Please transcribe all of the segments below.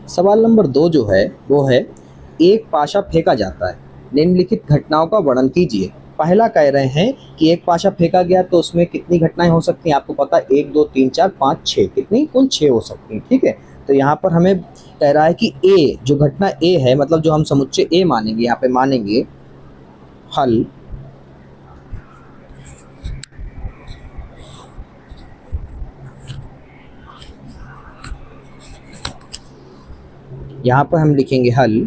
सवाल नंबर 2 जो है वो है, एक पाशा फेंका जाता है, निम्नलिखित घटनाओं का वर्णन कीजिए। पहला कह रहे हैं कि एक पाशा फेंका गया तो उसमें कितनी घटनाएं हो सकती हैं, आपको पता है 1 2 3 4 5 6, कितनी कुल 6 हो सकती हैं। ठीक है, तो यहाँ पर हमें कह रहा है कि ए जो घटना ए है, मतलब जो हम समुच्चय ए मानेंगे, यहाँ पे मानेंगे हल यहाँ पर हम लिखेंगे हल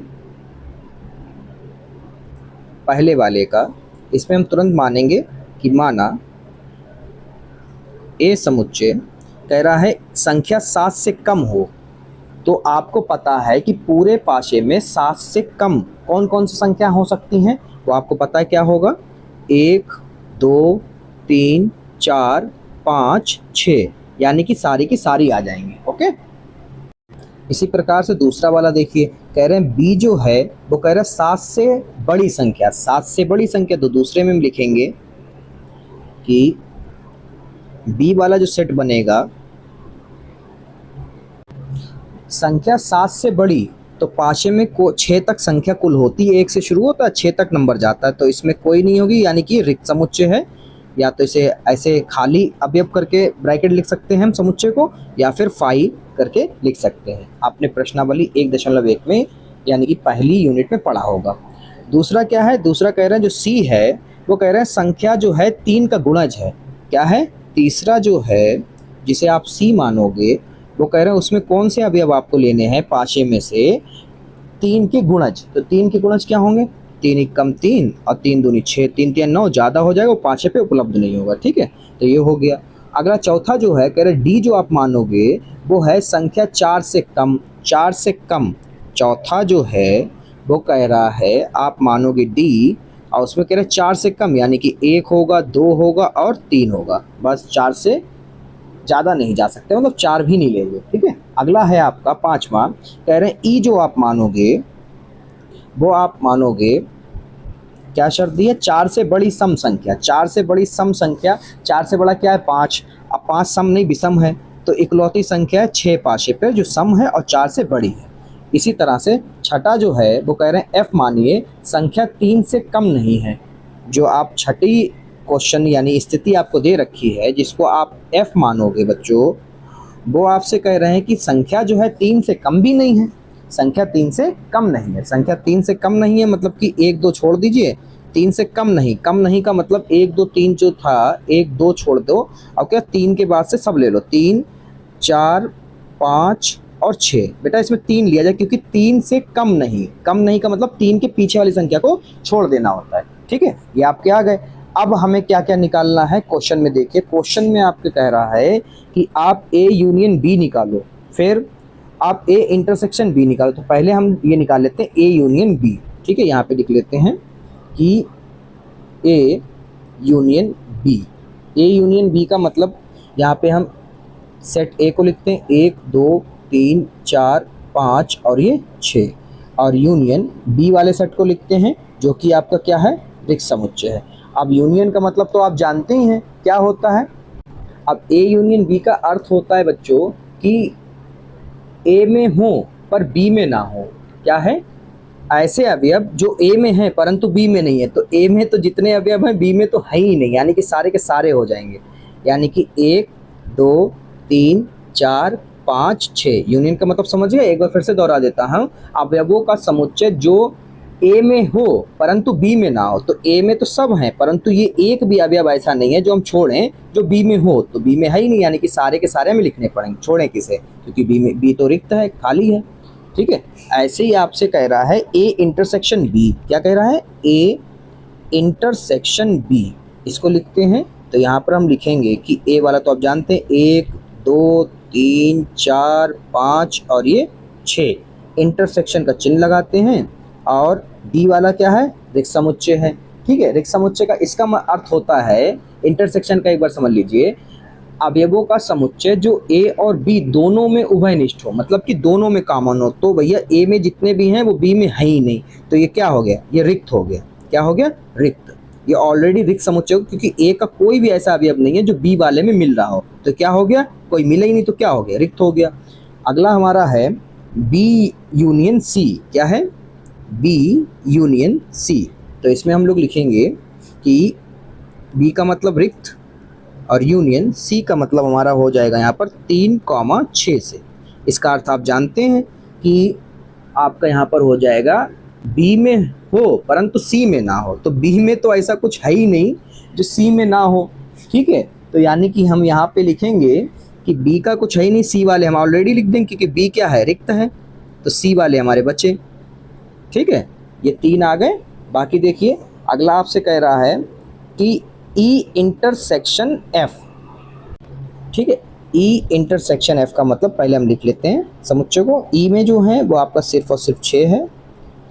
पहले वाले का। इसमें हम तुरंत मानेंगे कि माना ए समुच्चय कह रहा है संख्या 7 से कम हो, तो आपको पता है कि पूरे पाशे में 7 से कम कौन कौन सी संख्या हो सकती हैं, वो आपको पता है क्या होगा, 1 2 3 4 5 6, यानी कि सारी की सारी आ जाएंगी। ओके, इसी प्रकार से दूसरा वाला देखिए, कह रहे हैं बी जो है वो कह रहा है 7 से बड़ी संख्या, 7 से बड़ी संख्या, तो दूसरे में हम लिखेंगे कि बी वाला जो सेट बनेगा, संख्या 7 से बड़ी, तो पाशे में 6 तक संख्या कुल होती है, 1 से शुरू होता है 6 तक नंबर जाता है, तो इसमें कोई नहीं होगी, यानी कि रिक्त समुच्चय है। या तो इसे ऐसे खाली अवयव करके ब्रैकेट लिख सकते हैं हम समुच्चय को, या फिर फाई करके लिख सकते हैं। आपने प्रश्नावली 1.1 में यानी कि पहली यूनिट में पढ़ा होगा। दूसरा क्या है, दूसरा कह रहे हैं जो सी है वो कह रहे हैं संख्या जो है 3 का गुणज है। क्या है, तीसरा जो है जिसे आप सी मानोगे वो कह रहे हैं उसमें कौन से अवयव आपको लेने हैं पाशे में से 3 के गुणज। तो 3 के गुणज क्या होंगे, 3 एकम 3 और 3 दूनी 6, 3 3 9, ज़्यादा हो जाएगा, वो पाशे पे उपलब्ध नहीं होगा। ठीक है, तो ये हो गया। अगला चौथा जो है कह रहे डी जो आप मानोगे वो है संख्या 4 से कम, 4 से कम चौथा जो है वो कह रहा है आप मानोगे डी, और उसमें कह रहे 4 से कम यानी कि 1 होगा 2 होगा और 3 होगा, बस 4 से ज़्यादा नहीं जा सकते, मतलब 4 भी नहीं लेंगे। ठीक है, अगला है आपका पांचवा, कह रहे हैं ई जो आप मानोगे वो आप मानोगे क्या शर्त दी है, 4 से बड़ी सम संख्या, 4 से बड़ी सम संख्या, 4 से बड़ा क्या है 5, अब 5 सम नहीं विषम है, तो इकलौती संख्या है 6 पाशे पे जो सम है और 4 से बड़ी है। इसी तरह से छठा जो है वो कह रहे हैं एफ मानिए संख्या 3 से कम नहीं है। जो आप छठी क्वेश्चन यानी स्थिति आपको दे रखी है जिसको आप एफ मानोगे बच्चों, वो आपसे कह रहे हैं कि संख्या जो है 3 से कम भी नहीं है, संख्या 3 से कम नहीं है। संख्या 3 से कम नहीं है मतलब कि 1 2 छोड़ दीजिए, 3 से कम नहीं, कम नहीं का मतलब 1 2 3 जो था 1 2 छोड़ दो, अब क्या 3 के बाद से सब ले लो, 3 4 5 और 6, बेटा इसमें 3 लिया जाए क्योंकि 3 से कम नहीं, कम नहीं का मतलब 3 के पीछे वाली संख्या को छोड़ देना होता है। ठीक है, ये आपके आ गए। अब हमें क्या क्या निकालना है क्वेश्चन में, देखिए क्वेश्चन में आपके कह रहा है कि आप ए यूनियन बी निकालो, फिर आप ए इंटरसेक्शन बी निकालो। तो पहले हम ये निकाल लेते हैं ए यूनियन बी। ठीक है, यहाँ पे लिख लेते हैं कि A union B, A union B का मतलब यहाँ पे हम सेट ए को लिखते हैं 1 2 3 4 5 और ये 6, और यूनियन बी वाले सेट को लिखते हैं जो कि आपका क्या है, रिक्त समुच्चय है। अब यूनियन का मतलब तो आप जानते ही हैं क्या होता है। अब ए यूनियन बी का अर्थ होता है बच्चों कि ए में हो पर बी में ना हो। क्या है, ऐसे अवयव जो ए में हैं परंतु बी में नहीं है। तो ए में तो जितने अवयव हैं बी में तो है ही नहीं, यानी कि सारे के सारे हो जाएंगे, यानी कि 1 2 3 4 5 6। यूनियन का मतलब समझ गए, एक बार फिर से दोहरा देता हूँ, अवयवों का समुच्चय जो ए में हो परंतु बी में ना हो। तो ए में तो सब हैं परंतु ये एक भी अवयव ऐसा नहीं है जो हम छोड़ें जो बी में हो, तो बी में है ही नहीं, यानी कि सारे के सारे हमें लिखने पड़ेंगे, छोड़ें किसे, क्योंकि बी में बी तो रिक्त है, खाली है। ठीक है, ऐसे ही आपसे कह रहा है ए इंटरसेक्शन बी, क्या कह रहा है, ए इंटरसेक्शन बी, इसको लिखते हैं। तो यहाँ पर हम लिखेंगे कि ए वाला तो आप जानते हैं 1 2 3 4 5 और ये 6, इंटरसेक्शन का चिन्ह लगाते हैं, और बी वाला क्या है, रिक्त समुच्चय है। ठीक है, रिक्त समुच्चय का इसका अर्थ होता है, इंटरसेक्शन का एक बार समझ लीजिए, अवयवों का समुच्चय जो ए और बी दोनों में उभयनिष्ठ हो, मतलब कि दोनों में कॉमन हो। तो भैया ए में जितने भी हैं वो बी में है ही नहीं, तो ये क्या हो गया, ये रिक्त हो गया। क्या हो गया, रिक्त। ये ऑलरेडी रिक्त समुच्चय हो क्योंकि ए का कोई भी ऐसा अवयव नहीं है जो बी वाले में मिल रहा हो, तो क्या हो गया, कोई मिला ही नहीं, तो क्या हो गया, रिक्त हो गया। अगला हमारा है बी यूनियन सी, क्या है, बी यूनियन सी। तो इसमें हम लोग लिखेंगे कि बी का मतलब रिक्त और यूनियन सी का मतलब हमारा हो जाएगा यहाँ पर 3,6 से। इसका अर्थ आप जानते हैं कि आपका यहाँ पर हो जाएगा बी में हो परंतु सी में ना हो। तो बी में तो ऐसा कुछ है ही नहीं जो सी में ना हो, ठीक है। तो यानी कि हम यहाँ पे लिखेंगे कि बी का कुछ है ही नहीं, सी वाले हम ऑलरेडी लिख देंगे क्योंकि बी क्या है, रिक्त है, तो सी वाले हमारे बचे, ठीक है। ये 3 आ गए। बाकी देखिए अगला आपसे कह रहा है कि ई इंटरसेक्शन एफ, ठीक है। ई इंटरसेक्शन एफ का मतलब पहले हम लिख लेते हैं समुच्चय को। ई में जो है वो आपका सिर्फ और सिर्फ 6 है,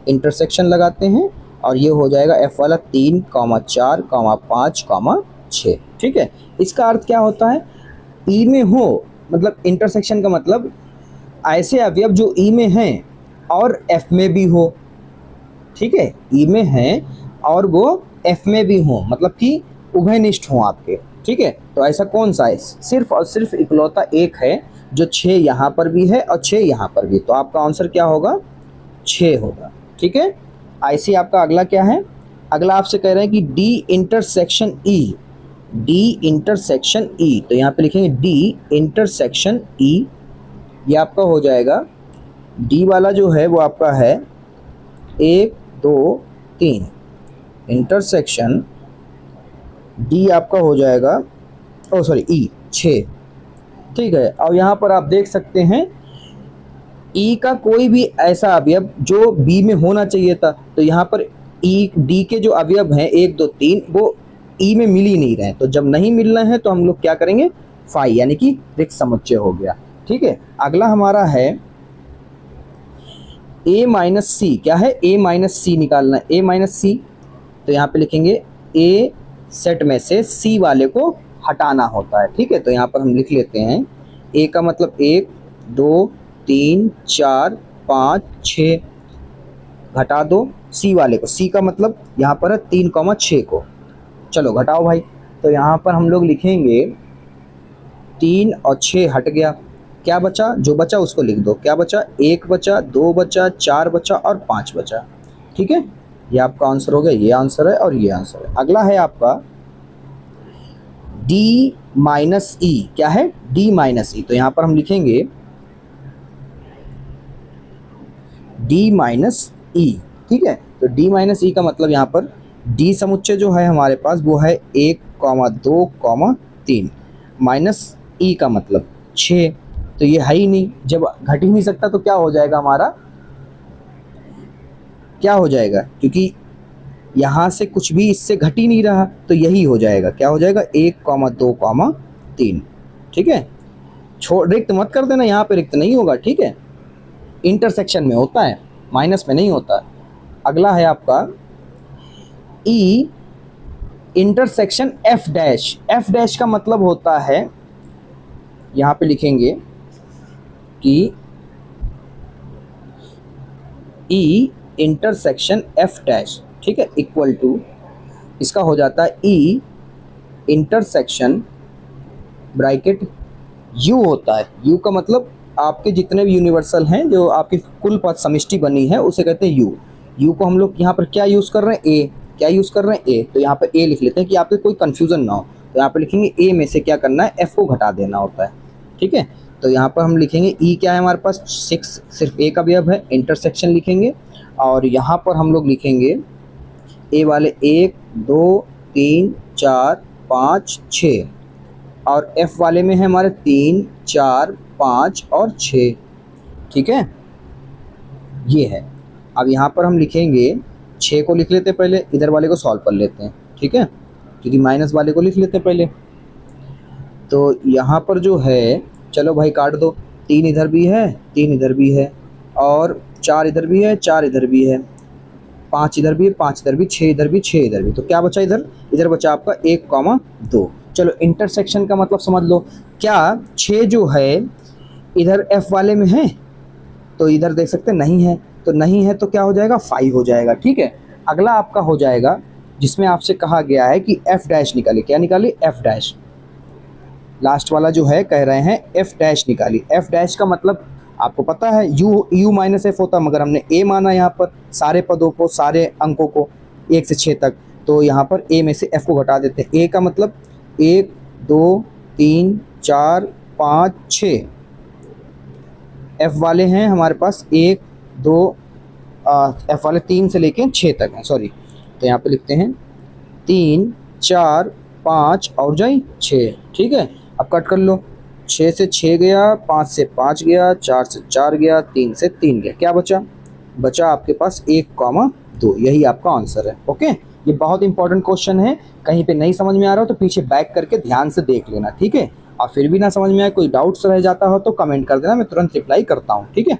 इंटरसेक्शन लगाते हैं और ये हो जाएगा एफ वाला 3, 4, 5, 6, ठीक है। इसका अर्थ क्या होता है, ई में हो मतलब इंटरसेक्शन का मतलब ऐसे अवयव जो ई में हैं और एफ में भी हो, ठीक है। ई में हैं और वो एफ में भी हो, मतलब कि उभयनिष्ठ हो आपके, ठीक है। तो ऐसा कौन सा है, सिर्फ और सिर्फ इकलौता एक है जो 6 यहाँ पर भी है और 6 यहाँ पर भी, तो आपका आंसर क्या होगा, 6 होगा, ठीक है। ऐसे आपका अगला क्या है, अगला आपसे कह रहे हैं कि D intersection E, D intersection E, तो यहाँ पे लिखेंगे डी इंटरसेक्शन ई। ये आपका हो जाएगा डी वाला जो है वो आपका है 1, 2, 3, इंटरसेक्शन डी आपका हो जाएगा, ओ सॉरी ई 6, ठीक है। और यहाँ पर आप देख सकते हैं ई का कोई भी ऐसा अवयव जो बी में होना चाहिए था, तो यहाँ पर ई डी के जो अवयव हैं 1, 2, 3 वो ई में मिल ही नहीं रहे, तो जब नहीं मिल रहे हैं तो हम लोग क्या करेंगे, फाई यानी कि रिक्त समुच्चय हो गया, ठीक है। अगला हमारा है ए माइनस सी, क्या है, ए माइनस सी निकालना है, ए माइनस सी। तो यहाँ पे लिखेंगे ए सेट में से सी वाले को हटाना होता है, ठीक है। तो यहाँ पर हम लिख लेते हैं ए का मतलब 1, 2, 3, 4, 5, 6, घटा दो सी वाले को, सी का मतलब यहाँ पर है 3,6 को, चलो घटाओ भाई। तो यहाँ पर हम लोग लिखेंगे 3 और 6 हट गया, क्या बचा, जो बचा उसको लिख दो, क्या बचा, 1 बचा, 2 बचा, 4 बचा और 5 बचा, ठीक है। ये आपका आंसर हो गया, ये आंसर है और ये आंसर है। अगला है आपका डी माइनस ई, क्या है, डी माइनस ई। तो यहाँ पर हम लिखेंगे डी माइनस ई, ठीक है। तो डी माइनस ई का मतलब यहाँ पर डी समुच्चय जो है हमारे पास वो है 1, 2, 3 माइनस ई का मतलब 6, तो ये है ही नहीं, जब घट ही नहीं सकता तो क्या हो जाएगा हमारा, क्या हो जाएगा, क्योंकि यहाँ से कुछ भी इससे घट ही नहीं रहा, तो यही हो जाएगा, क्या हो जाएगा 1, 2, 3, ठीक है। रिक्त मत कर देना, यहाँ पे रिक्त नहीं होगा, ठीक है, इंटरसेक्शन में होता है, माइनस में नहीं होता। अगला है आपका E intersection F dash, F dash का मतलब होता है, यहाँ पे लिखेंगे कि ई इंटरसेक्शन एफ डैश, ठीक है, इक्वल टू इसका हो जाता है ई इंटरसेक्शन ब्रैकेट यू होता है, यू का मतलब आपके जितने भी यूनिवर्सल हैं जो आपकी कुल पद समिष्टि बनी है उसे कहते हैं यू। यू को हम लोग यहाँ पर क्या यूज़ कर रहे हैं, ए, क्या यूज़ कर रहे हैं, ए, तो यहाँ पर ए लिख लेते हैं कि आपके कोई कन्फ्यूज़न ना हो। तो यहाँ पर लिखेंगे ए में से क्या करना है, एफ को घटा देना होता है, ठीक है। तो यहाँ पर हम लिखेंगे ई क्या है हमारे पास 6, सिर्फ ए का अवयव है, इंटरसेक्शन लिखेंगे और यहाँ पर हम लोग लिखेंगे ए वाले 1, 2, 3, 4, 5, 6 और एफ वाले में है हमारे 3, 4, 5 और 6, ठीक है, ये है। अब यहाँ पर हम लिखेंगे 6 को लिख लेते हैं पहले, इधर वाले को सॉल्व कर लेते हैं, ठीक है, क्योंकि माइनस वाले को लिख लेते हैं पहले। तो यहाँ पर जो है, चलो भाई काट दो, 3 इधर भी है, 3 इधर भी है और 4 इधर भी है, 4 इधर भी है, 5 इधर भी है, 5 इधर भी, 6 इधर भी, 6 इधर भी। तो क्या बचा इधर, इधर बचा आपका 1, 2। चलो इंटरसेक्शन का मतलब समझ लो, क्या 6 जो है इधर एफ वाले में है, तो इधर देख सकते हैं नहीं है, तो नहीं है तो क्या हो जाएगा, 5 हो जाएगा, ठीक है। अगला आपका हो जाएगा जिसमें आपसे कहा गया है कि एफ डैश निकाले, क्या निकाले, एफ डैश, लास्ट वाला जो है कह रहे हैं एफ डैश निकाली। एफ डैश का मतलब आपको पता है u माइनस एफ होता, मगर हमने a माना यहाँ पर सारे पदों को, सारे अंकों को 1 से 6 तक, तो यहाँ पर a में से f को घटा देते हैं। a का मतलब 1 2 3 4 5 6, f वाले हैं हमारे पास 1 2 f वाले 3 से लेके 6 तक हैं, सॉरी। तो यहाँ पे लिखते हैं 3 4 5 और जाई 6, ठीक है। अब कट कर लो, 6 से 6 गया, 5 से 5 गया, 4 से 4 गया, 3 से 3 गया, क्या बचा? बचा आपके पास 1,2। यही आपका आंसर है। ओके, ये बहुत इंपॉर्टेंट क्वेश्चन है। कहीं पे नहीं समझ में आ रहा हो तो पीछे बैक करके ध्यान से देख लेना, ठीक है। और फिर भी ना समझ में आए, कोई डाउट्स रह जाता हो तो कमेंट कर देना, मैं तुरंत रिप्लाई करता हूँ, ठीक है।